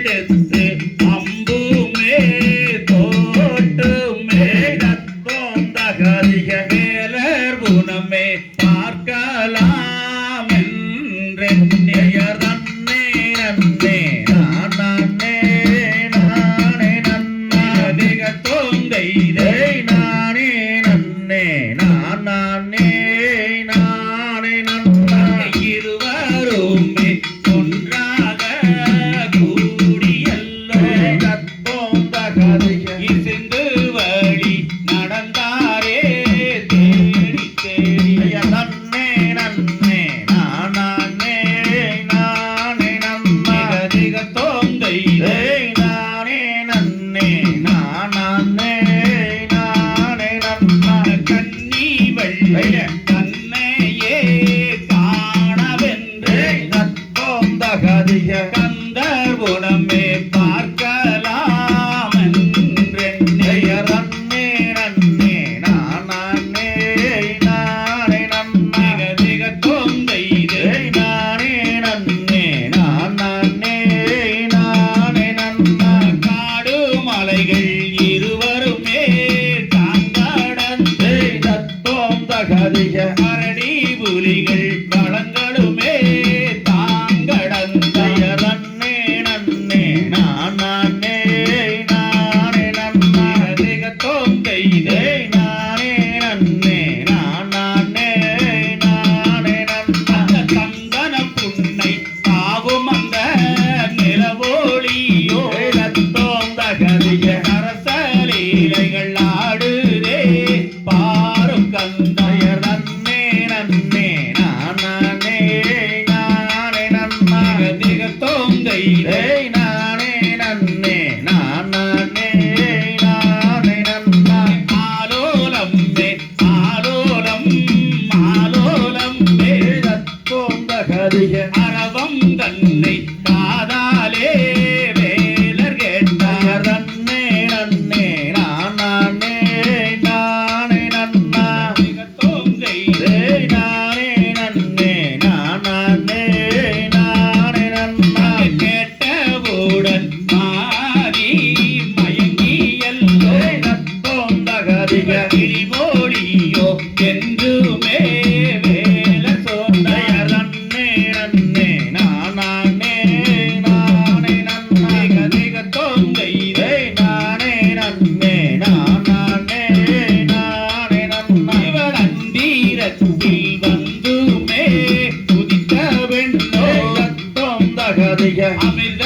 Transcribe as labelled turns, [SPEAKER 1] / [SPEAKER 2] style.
[SPEAKER 1] எடுத்து அம்புமே தோட்டுமே தத்தோந்தகதிக வேலர் குணமே பார்க்கலாம் என்றே தன்னே நன்னே நானே நானே நன்னதிக தோந்தை நானே நன்னே நானே நானே நன்ன இருவருமே ஒன்றாக கூடியல்லோ தத்தோந்தகதிக இசைந்து வழி நடந்தாரே தேடி தேடி நன்னே நன்னே நானே நானே நன்னதிக தோந்தை நானே நன்னே நானே நானே நன்ன கண்ணி வள்ளி தன்னையே காணவென்று தத்தோந்தகதிக கந்தர் குணமே பார்க்கலாம் என்றெண்ணே நன்னே நன்னே நானே நானே நன்னதிக தோந்தை நானே நன்னே நானே நானே நன்ன காடு மலைகள் இருவருமே தாங்கடந்து தத்தோந்தகதிக அரடி புலிகள் வளங்களுமே தாங்கடந்த நன்னே நன்னே நானே நானே நன்னதிக தோந்தை நானே நன்னே நானே நானே நன்ன சந்தன புன்னை ஆகும் அந்த நிலவோளியோ தத்தோந்தகதிக அரசலீலைகள் ஆடுதே பாரும் கந்தயர் நன்னே நன்னே நானே நானே நன்னதிக தோந்தை நானே நன்னே நானே நானே நன்ன ஆலோலம் ஆலோலம் ஆலோலம் தத்தோந்தகதிக அரவம் தன்னை காதாலே வேலர் கேட்டார் நன்னே நன்னே நானே நானே நன்னதிக தோந்தை நானே நன்னே நானே நானே நன்ன கேட்டவுடன் மாறி மயங்கியல்லோ தத்தோந்தகதிக கிளிமோடியோ என்றுமே வேல சோந்தையர் நன்னே நன்னே நானே நானே நன்னதிக தோந்தை நானே நன்னே நானே நானே நன்ன இவள் அந்தீரத்தில் வந்துமே துதித்த வெண்ணோ தத்தோந்தகதிக அமிர்த